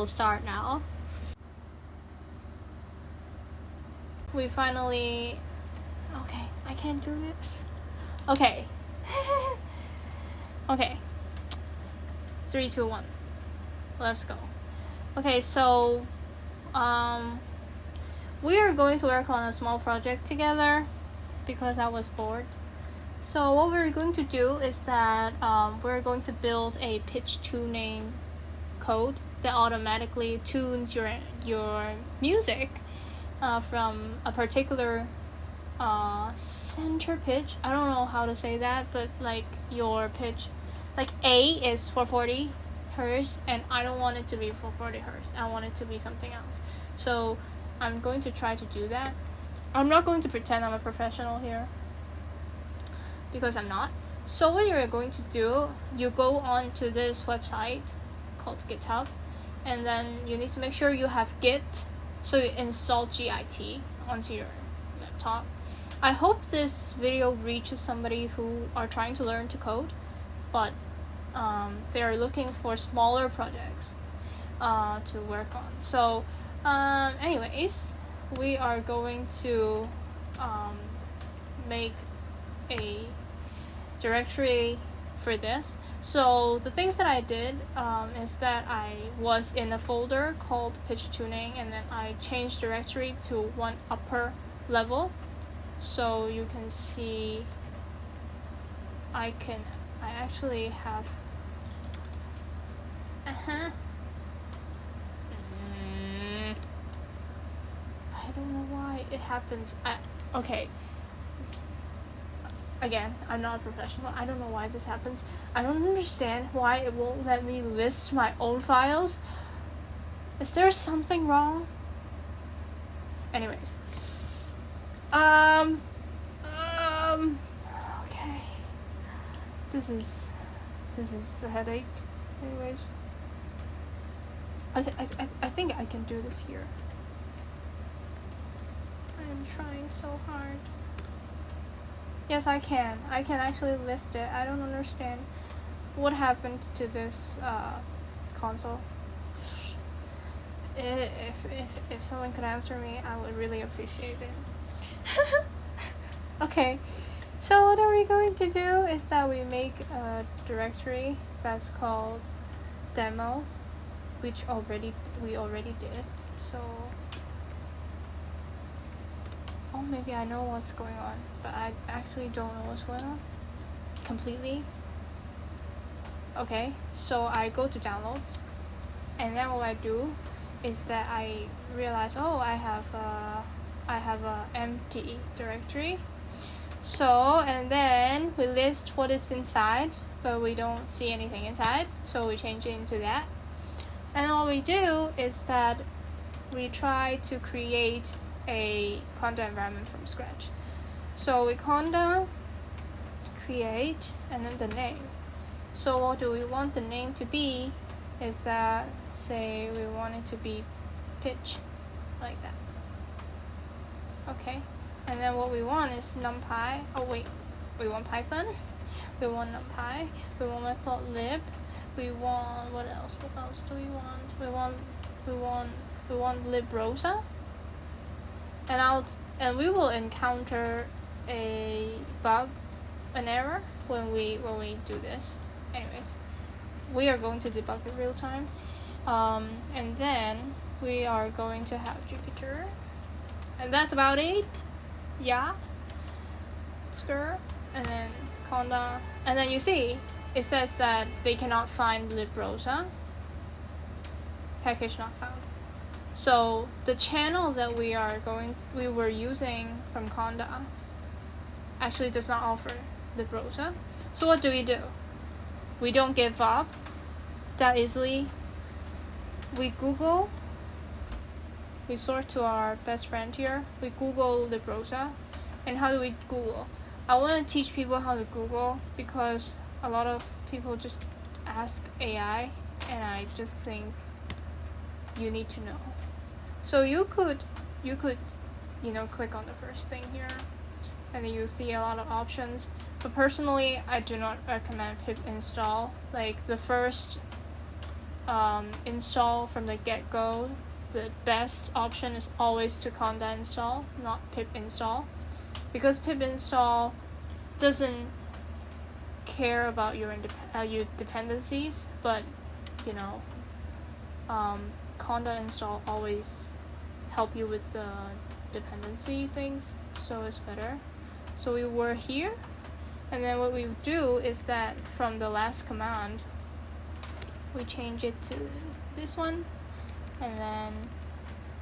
will start now. We finally... Okay, I can't do this. Okay. Okay. 3, 2, 1. Let's go. Okay, so we are going to work on a small project together because I was bored. So what we're going to do is that we're going to build a pitch tuning code that automatically tunes your music from a particular center pitch. I don't know how to say that, but like your pitch, like A is for 40 hertz, and I don't want it to be for 40 hertz. I want it to be something else. So I'm going to try to do that. I'm not going to pretend I'm a professional here, because I'm not. So what you're going to do, you go on to this website called GitHub, and then you need to make sure you have Git, so you install Git onto your laptop. I hope this video reaches somebody who are trying to learn to code, but they are looking for smaller projects to work on. So anyways, we are going to make a directory for this. So the things that I did is that I was in a folder called pitchTuning, and then I changed directory to one upper level, so you can see I actually have I don't know why it happens. Okay. Again, I'm not a professional. I don't know why this happens. I don't understand why it won't let me list my own files. Is there something wrong? Anyways. Okay. This is a headache. Anyways. I think I can do this here. I am trying so hard. Yes, I can. I can actually list it. I don't understand what happened to this console. If someone could answer me, I would really appreciate it. Okay, so what are we going to do is that we make a directory that's called demo, which we already did. So maybe I know what's going on, but I actually don't know what's going on completely. Okay, so I go to downloads, and then what I do is that I realize, I have a empty directory. So, and then we list what is inside, but we don't see anything inside, so we change it into that. And all we do is that we try to create a conda environment from scratch. So we conda, create, and then the name. So what do we want the name to be is that, say we want it to be pitch, like that. Okay, and then what we want is numpy. We want Python, we want numpy, we want matplotlib, we want what else do we want? We want librosa. And we will encounter a bug, an error when we do this. Anyways, we are going to debug it real time, and then we are going to have Jupyter, and that's about it. Yeah, skur, and then conda, and then you see it says that they cannot find librosa. Package not found. So the channel that we were using from conda actually does not offer librosa. So what do? We don't give up that easily. We Google. We sort to our best friend here. We Google librosa. And how do we Google? I want to teach people how to Google, because a lot of people just ask AI, and I just think you need to know. So you could click on the first thing here, and then you see a lot of options. But personally, I do not recommend pip install. Like the first install from the get-go, the best option is always to conda install, not pip install, because pip install doesn't care about your dependencies, but conda install always help you with the dependency things, so it's better. So we were here, and then what we do is that from the last command we change it to this one, and then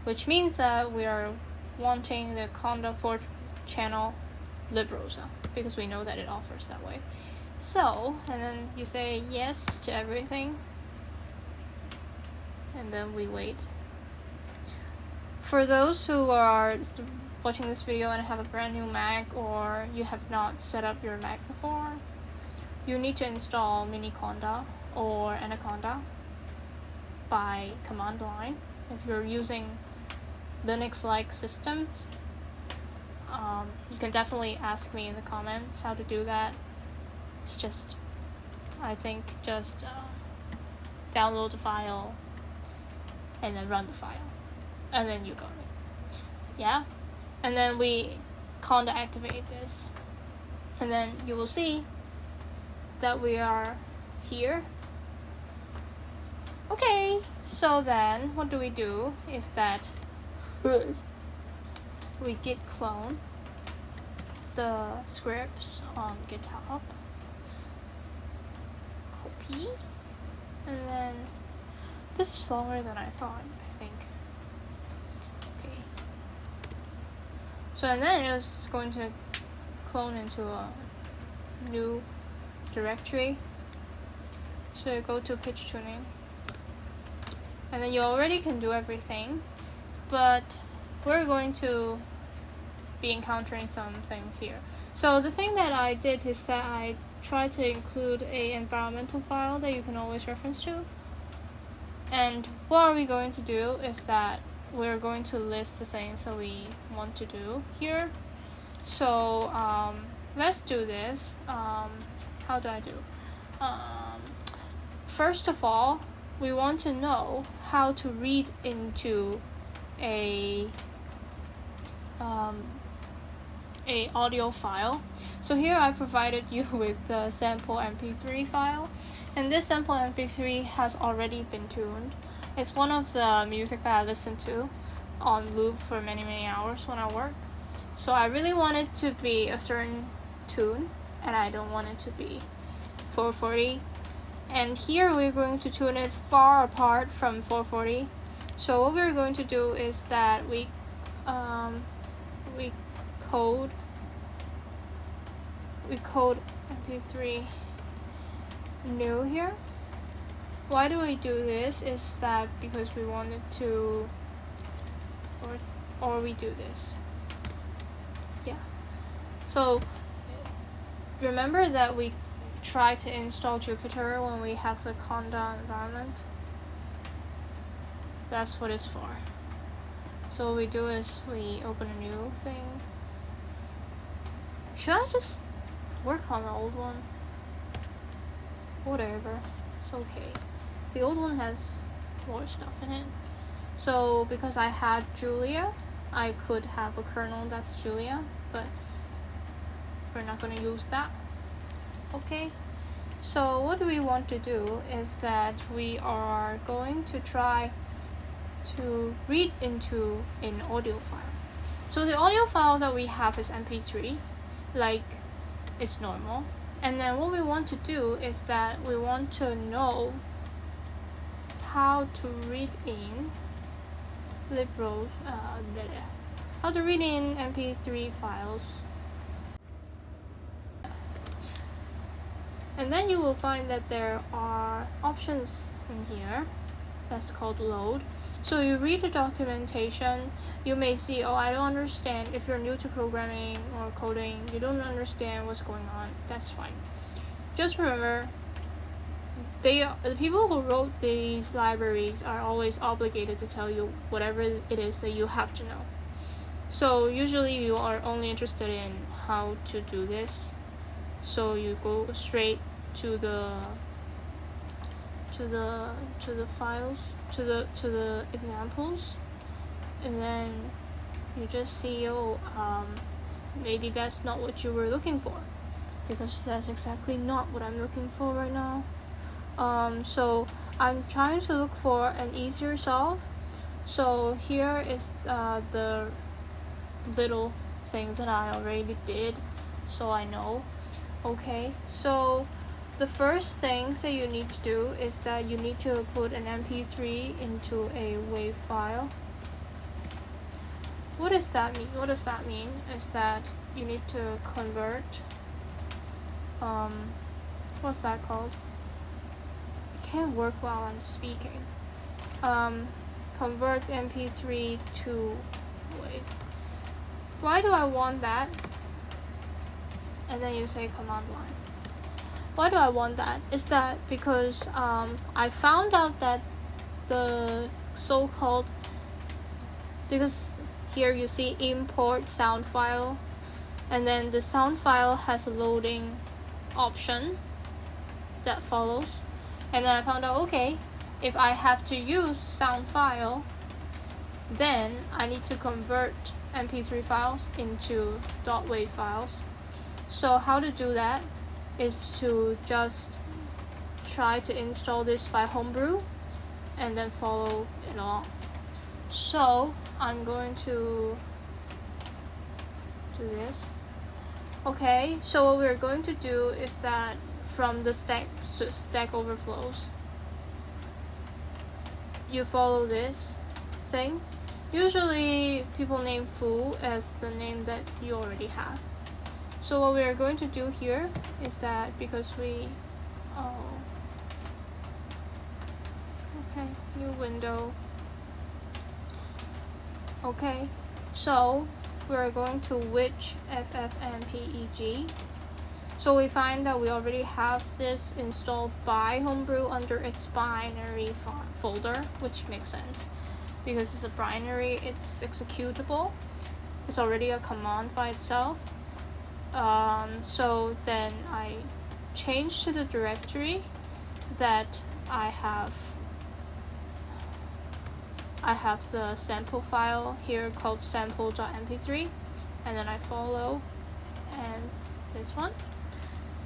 which means that we are wanting the conda 4 channel librosa because we know that it offers that way. So, and then you say yes to everything, and then we wait. For those who are watching this video and have a brand new Mac, or you have not set up your Mac before, you need to install mini conda or anaconda by command line. If you're using Linux-like systems, you can definitely ask me in the comments how to do that. It's just, I think, just download the file and then run the file, and then you got it. Yeah, and then we conda activate this, and then you will see that we are here. Okay, so then what do is that we git clone the scripts on GitHub, copy, and then this is longer than I thought, I think. Okay, so and then it's going to clone into a new directory. So you go to pitchTuning, and then you already can do everything, but we're going to be encountering some things here. So the thing that I did is that I tried to include a environmental file that you can always reference to. And what are we going to do is that we're going to list the things that we want to do here. So let's do this. How do I do? First of all, we want to know how to read into a audio file. So here I provided you with the sample MP3 file, and this sample MP3 has already been tuned. It's one of the music that I listen to on loop for many hours when I work. So I really want it to be a certain tune, and I don't want it to be 440. And here we're going to tune it far apart from 440. So what we're going to do is that we code MP3 new here. Why do we do this? Is that because we wanted to, or we do this. Yeah. So remember that we try to install Jupyter when we have the conda environment. That's what it's for. So what we do is we open a new thing. Should I just work on the old one? Whatever, it's okay. The old one has more stuff in it. So because I had Julia, I could have a kernel that's Julia, but we're not going to use that. Okay, so what we want to do is that we are going to try to read into an audio file. So the audio file that we have is MP3, like it's normal. And then what we want to do is that we want to know how to read in how to read in MP3 files. And then you will find that there are options in here that's called load. So you read the documentation, you may see, oh, I don't understand. If you're new to programming or coding, you don't understand what's going on, that's fine. Just remember, the people who wrote these libraries are always obligated to tell you whatever it is that you have to know. So usually you are only interested in how to do this. So you go straight to the files, to the examples, and then you just see, oh, maybe that's not what you were looking for, because that's exactly not what I'm looking for right now. So I'm trying to look for an easier solve. So here is the little things that I already did, so I know. Okay, so the first things that you need to do is that you need to put an MP3 into a WAV file. What does that mean? What does that mean is that you need to convert, what's that called? It can't work while I'm speaking. Convert MP3 to WAV. Why do I want that? And then you say command line. Why do I want that? Is that because I found out that the so-called, because here you see import sound file, and then the sound file has a loading option that follows, and then I found out, okay, if I have to use sound file, then I need to convert MP3 files into .wav files. So how to do that is to just try to install this by Homebrew and then follow it along. So I'm going to do this. Okay, so what we're going to do is that from the Stack Overflows, you follow this thing. Usually people name foo as the name that you already have. So what we are going to do here is that because we, okay, new window. Okay, so we're going to which ffmpeg. So we find that we already have this installed by Homebrew under its binary folder, which makes sense because it's a binary, it's executable, it's already a command by itself. So then I change to the directory that I have the sample file here called sample.mp3, and then I follow, and this one.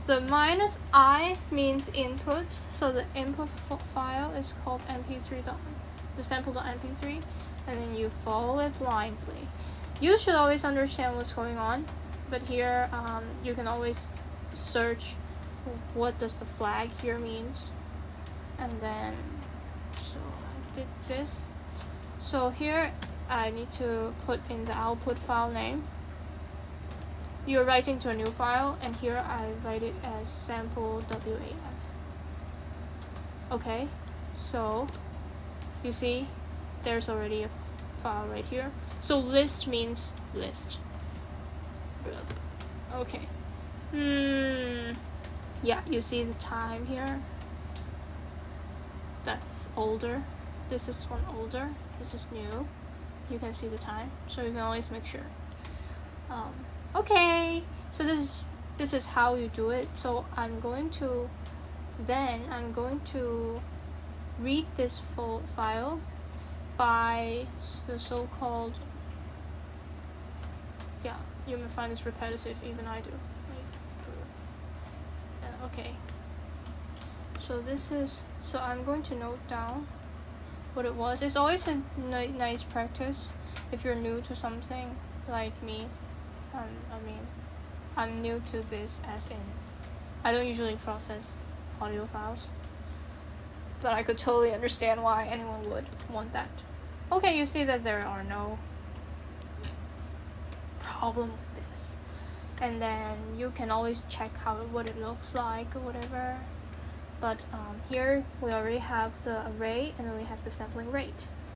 The -i means input, so the input file is called the sample.mp3, and then you follow it blindly. You should always understand what's going on, but here you can always search what does the flag here means, and then so I did this. So here I need to put in the output file name. You're writing to a new file, and here I write it as sample.waf. Okay, so you see there's already a file right here. So list means list. Okay. Yeah, you see the time here. That's older. This is one older. This is new. You can see the time, so you can always make sure. Okay, so this is how you do it. So I'm going to read this full file by the so-called, yeah, you may find this repetitive, even I do. Okay, so I'm going to note down what it was. It's always a nice practice if you're new to something like me. I'm new to this, as in I don't usually process audio files, but I could totally understand why anyone would want that. Okay, you see that there are no problem with this, and then you can always check what it looks like or whatever. But here we already have the array, and then we have the sampling rate.